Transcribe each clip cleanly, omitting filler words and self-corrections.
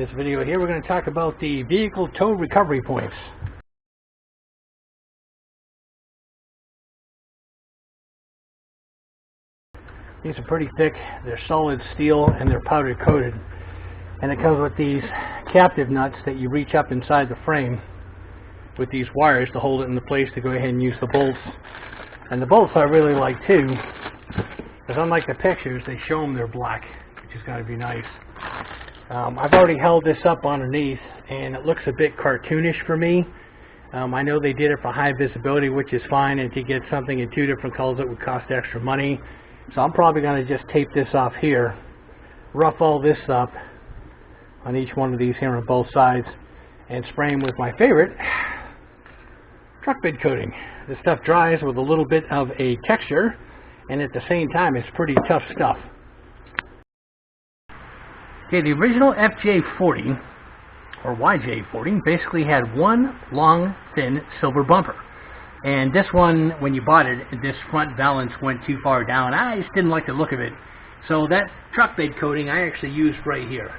this video here, we're going to talk about the vehicle tow recovery points. These are pretty thick, they're solid steel, and they're powder coated. And it comes with these captive nuts that you reach up inside the frame with these wires to hold it into place to go ahead and use the bolts. And the bolts I really like too, because unlike the pictures, they show them they're black, which is going to be nice. I've already held this up underneath, and it looks a bit cartoonish for me. I know they did it for high visibility, which is fine, and to get something in two different colors it would cost extra money. So I'm probably going to just tape this off here, rough all this up on each one of these here on both sides, and spray them with my favorite, truck bed coating. This stuff dries with a little bit of a texture, and at the same time it's pretty tough stuff. Okay, the original FJ40 or YJ40 basically had one long thin silver bumper, and this one, when you bought it, this front valance went too far down. I just didn't like the look of it, so that truck bed coating I actually used right here.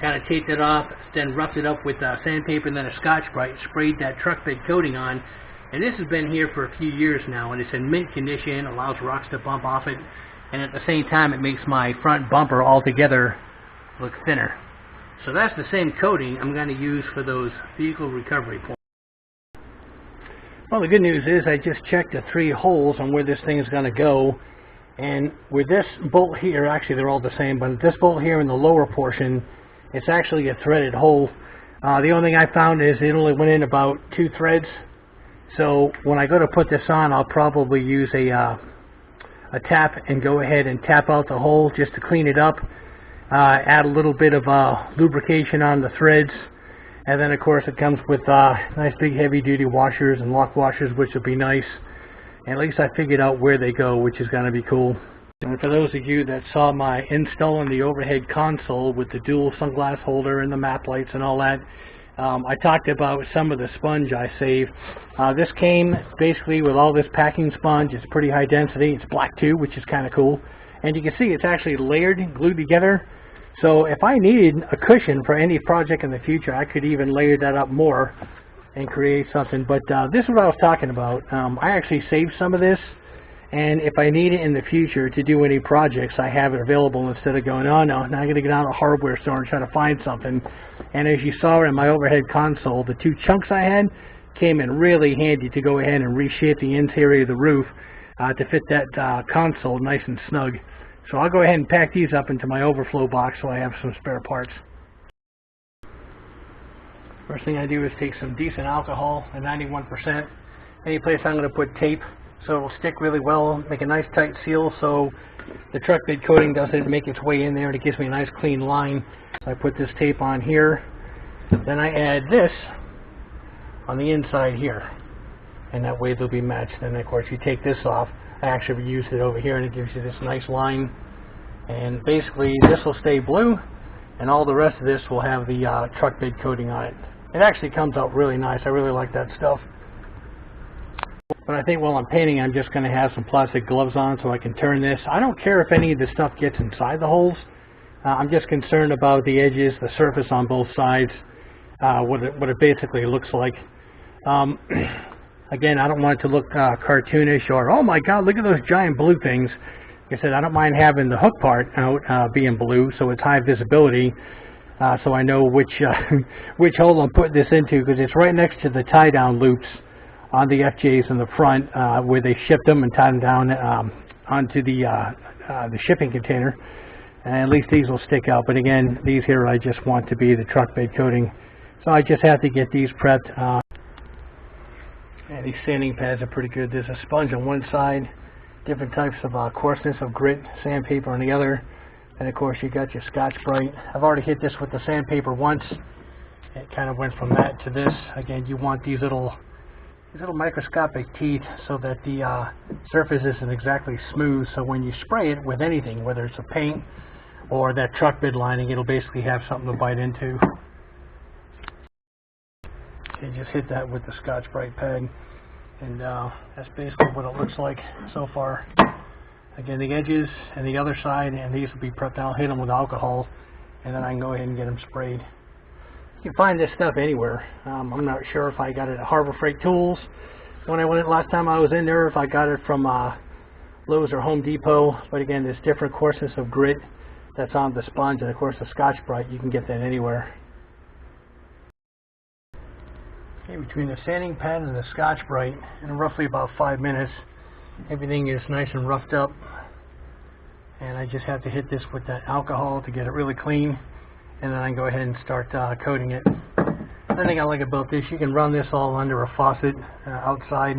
Kind of taped it off, then roughed it up with sandpaper and then a Scotch-Brite, sprayed that truck bed coating on, and this has been here for a few years now, and it's in mint condition, allows rocks to bump off it, and at the same time it makes my front bumper altogether look thinner. So that's the same coating I'm going to use for those vehicle recovery points. Well, the good news is I just checked the 3 holes on where this thing is going to go, and with this bolt here, actually they're all the same, but this bolt here in the lower portion, it's actually a threaded hole. The only thing I found is it only went in about 2 threads, so when I go to put this on, I'll probably use a tap and go ahead and tap out the hole just to clean it up, add a little bit of lubrication on the threads, and then of course it comes with nice big heavy duty washers and lock washers, which will be nice. And at least I figured out where they go, which is going to be cool. And for those of you that saw my install on the overhead console with the dual sunglass holder and the map lights and all that, I talked about some of the sponge I saved. This came basically with all this packing sponge. It's pretty high density. It's black too, which is kind of cool. And you can see it's actually layered, glued together. So if I needed a cushion for any project in the future, I could even layer that up more and create something. But this is what I was talking about. I actually saved some of this, and if I need it in the future to do any projects, I have it available instead of going, oh no, now I got to get out of a hardware store and try to find something. And as you saw in my overhead console, the 2 chunks I had came in really handy to go ahead and reshape the interior of the roof to fit that console nice and snug. So I'll go ahead and pack these up into my overflow box so I have some spare parts. First thing I do is take some decent alcohol at 91%. Any place I'm going to put tape so it'll stick really well, make a nice tight seal so the truck bed coating doesn't make its way in there, and it gives me a nice clean line. So I put this tape on here, then I add this on the inside here, and that way they'll be matched. And of course you take this off, I actually reused it over here, and it gives you this nice line, and basically this will stay blue and all the rest of this will have the truck bed coating on it. It actually comes out really nice. I really like that stuff. But I think while I'm painting, I'm just going to have some plastic gloves on so I can turn this. I don't care if any of this stuff gets inside the holes. I'm just concerned about the edges, the surface on both sides, what it basically looks like. Again, I don't want it to look cartoonish or, oh my god, look at those giant blue things. Like I said, I don't mind having the hook part out being blue so it's high visibility, so I know which hole I'm putting this into, because it's right next to the tie-down loops on the FJs in the front where they shipped them and tied them down onto the shipping container. And at least these will stick out. But again, these here I just want to be the truck bed coating. So I just have to get these prepped. And these sanding pads are pretty good. There's a sponge on one side, different types of coarseness of grit, sandpaper on the other. And of course you got your Scotch-Brite. I've already hit this with the sandpaper once. It kind of went from that to this. Again, you want these little microscopic teeth so that the surface isn't exactly smooth, so when you spray it with anything, whether it's a paint or that truck bed lining, it'll basically have something to bite into. You just hit that with the Scotch-Brite pad, and that's basically what it looks like so far. Again, the edges and the other side, and these will be prepped. I'll hit them with alcohol and then I can go ahead and get them sprayed. You can find this stuff anywhere. I'm not sure if I got it at Harbor Freight Tools when I went last time I was in there, if I got it from Lowe's or Home Depot. But again, there's different coarseness of grit that's on the sponge, and of course the Scotch-Brite, you can get that anywhere. Okay, between the sanding pad and the Scotch-Brite, in roughly about 5 minutes, everything is nice and roughed up. And I just have to hit this with that alcohol to get it really clean, and then I can go ahead and start coating it. The thing I like about this, you can run this all under a faucet outside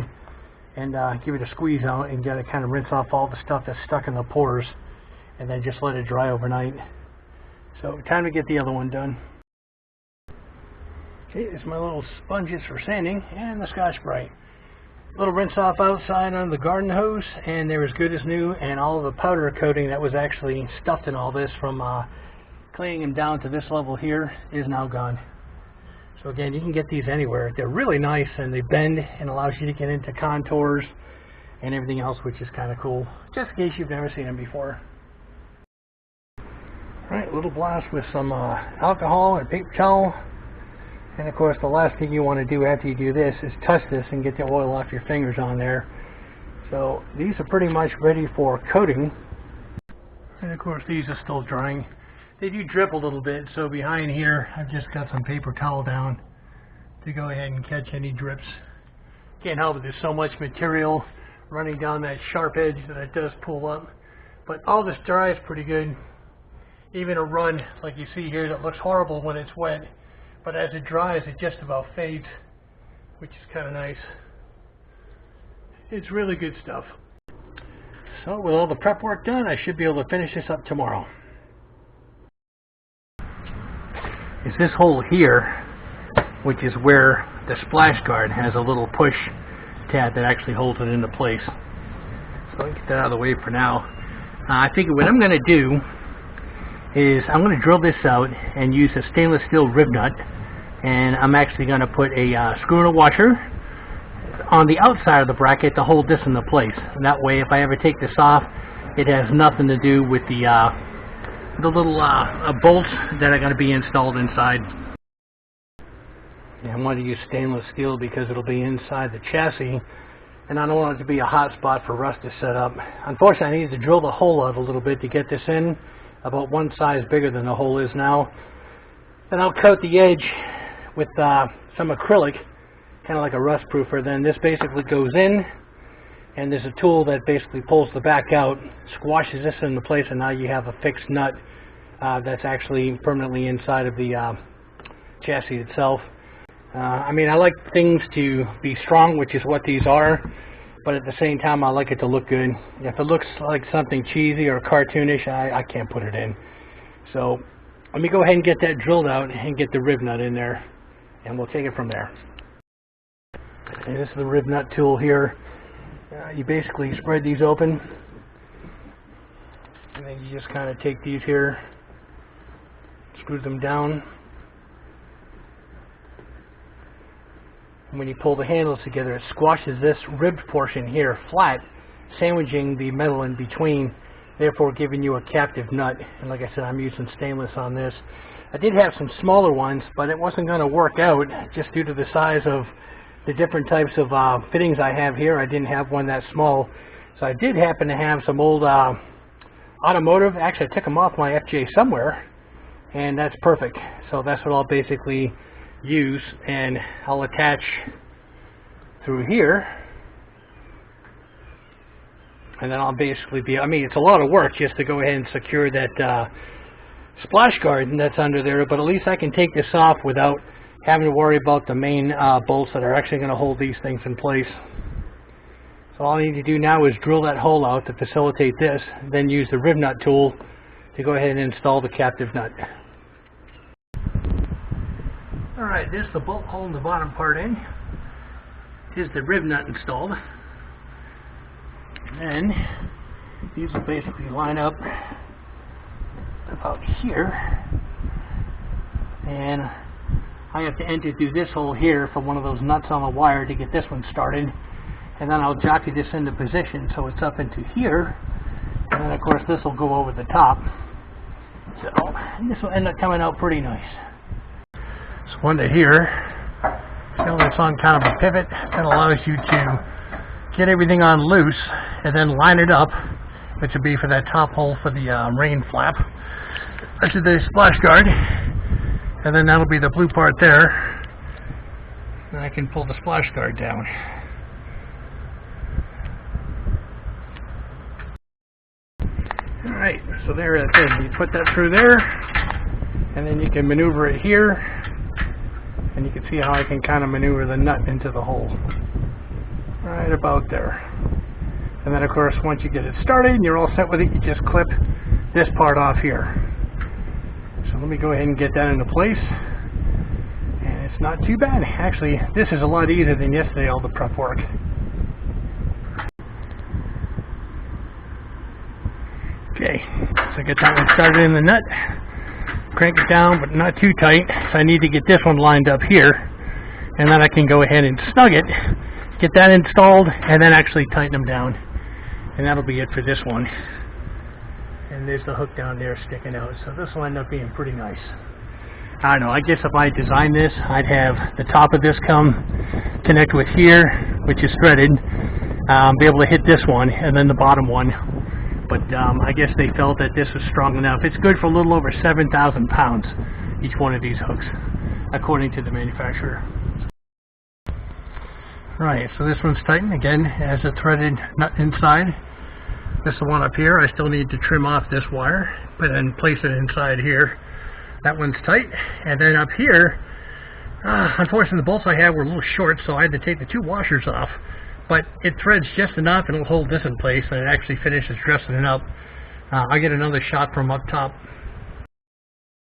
and give it a squeeze out and get it kind of rinse off all the stuff that's stuck in the pores, and then just let it dry overnight. So time to get the other one done. Okay, there's my little sponges for sanding and the Scotch-Brite. Little rinse off outside on the garden hose, and they're as good as new, and all of the powder coating that was actually stuffed in all this from cleaning them down to this level here is now gone. So again, you can get these anywhere. They're really nice, and they bend and allows you to get into contours and everything else, which is kind of cool, just in case you've never seen them before. Alright, a little blast with some alcohol and paper towel. And of course, the last thing you want to do after you do this is touch this and get the oil off your fingers on there. So these are pretty much ready for coating. And of course, these are still drying. They do drip a little bit, so behind here I've just got some paper towel down to go ahead and catch any drips. Can't help it, there's so much material running down that sharp edge that it does pull up. But all this dries pretty good. Even a run like you see here that looks horrible when it's wet, but as it dries it just about fades, which is kind of nice. It's really good stuff. So with all the prep work done, I should be able to finish this up tomorrow. It's this hole here, which is where the splash guard has a little push tab that actually holds it into place. So I'll get that out of the way for now. I figure what I'm going to do is I'm going to drill this out and use a stainless steel rib nut, and I'm actually going to put a screw and a washer on the outside of the bracket to hold this into place. And that way, if I ever take this off, it has nothing to do with the little bolts that are going to be installed inside. Yeah, I want to use stainless steel because it'll be inside the chassis, and I don't want it to be a hot spot for rust to set up. Unfortunately, I need to drill the hole out a little bit to get this in, about one size bigger than the hole is now. Then I'll coat the edge with some acrylic, kind of like a rust proofer. Then this basically goes in, and there's a tool that basically pulls the back out, squashes this into place, and now you have a fixed nut that's actually permanently inside of the chassis itself. I mean, I like things to be strong, which is what these are, but at the same time I like it to look good. If it looks like something cheesy or cartoonish, I can't put it in. So let me go ahead and get that drilled out and get the rib nut in there, and we'll take it from there. Okay, this is the rib nut tool here. You basically spread these open, and then you just kind of take these here, screw them down. And when you pull the handles together, it squashes this ribbed portion here flat, sandwiching the metal in between, therefore giving you a captive nut. And like I said, I'm using stainless on this. I did have some smaller ones, but it wasn't going to work out just due to the size of the different types of fittings I have here. I didn't have one that small. So I did happen to have some old automotive. Actually, I took them off my FJ somewhere, and that's perfect. So that's what I'll basically use, and I'll attach through here, and then I'll basically be, I mean, it's a lot of work just to go ahead and secure that splash guard that's under there, but at least I can take this off without having to worry about the main bolts that are actually going to hold these things in place. So all I need to do now is drill that hole out to facilitate this, then use the rib nut tool to go ahead and install the captive nut. Alright, this is the bolt holding the bottom part in. Here's the rib nut installed. And then these will basically line up about here. And I have to enter through this hole here for one of those nuts on the wire to get this one started. And then I'll jockey this into position so it's up into here. And then of course this will go over the top. So this will end up coming out pretty nice. So under here, feel this on kind of a pivot that allows you to get everything on loose and then line it up, which would be for that top hole for the rain flap. That's the splash guard, and then that'll be the blue part there. And I can pull the splash guard down. Alright, so there it is. You put that through there, and then you can maneuver it here, and you can see how I can kind of maneuver the nut into the hole. Right about there. And then of course once you get it started and you're all set with it, you just clip this part off here. So let me go ahead and get that into place. And it's not too bad. Actually, this is a lot easier than yesterday, all the prep work. Okay, so get that one started in the nut. Crank it down, but not too tight. So I need to get this one lined up here. And then I can go ahead and snug it, get that installed, and then actually tighten them down. And that'll be it for this one. And there's the hook down there sticking out. So this will end up being pretty nice. I don't know, I guess if I designed this, I'd have the top of this connect with here, which is threaded, be able to hit this one, and then the bottom one. But I guess they felt that this was strong enough. It's good for a little over 7,000 pounds, each one of these hooks, according to the manufacturer. Right, so this one's tightened, again, has a threaded nut inside. This is the one up here. I still need to trim off this wire, but then place it inside here. That one's tight. And then up here, unfortunately the bolts I had were a little short, so I had to take the two washers off. But it threads just enough and it'll hold this in place, and it actually finishes dressing it up. I'll get another shot from up top.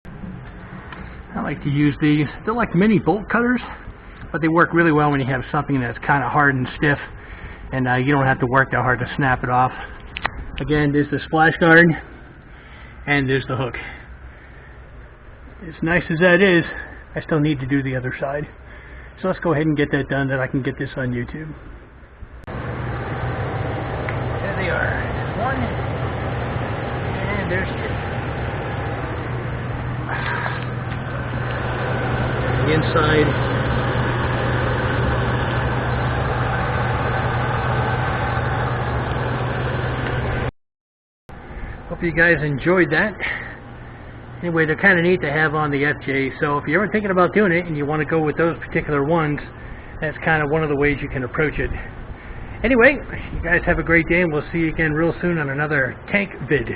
I like to use these. They're like mini bolt cutters, but they work really well when you have something that's kind of hard and stiff, and you don't have to work that hard to snap it off. Again, there's the splash guard, and there's the hook. As nice as that is, I still need to do the other side. So let's go ahead and get that done, that I can get this on YouTube. There they are. There's one, and there's two. The inside. Hope you guys enjoyed that. Anyway, they're kind of neat to have on the FJ, so if you're ever thinking about doing it and you want to go with those particular ones, that's kind of one of the ways you can approach it. Anyway, you guys have a great day, and we'll see you again real soon on another tank vid.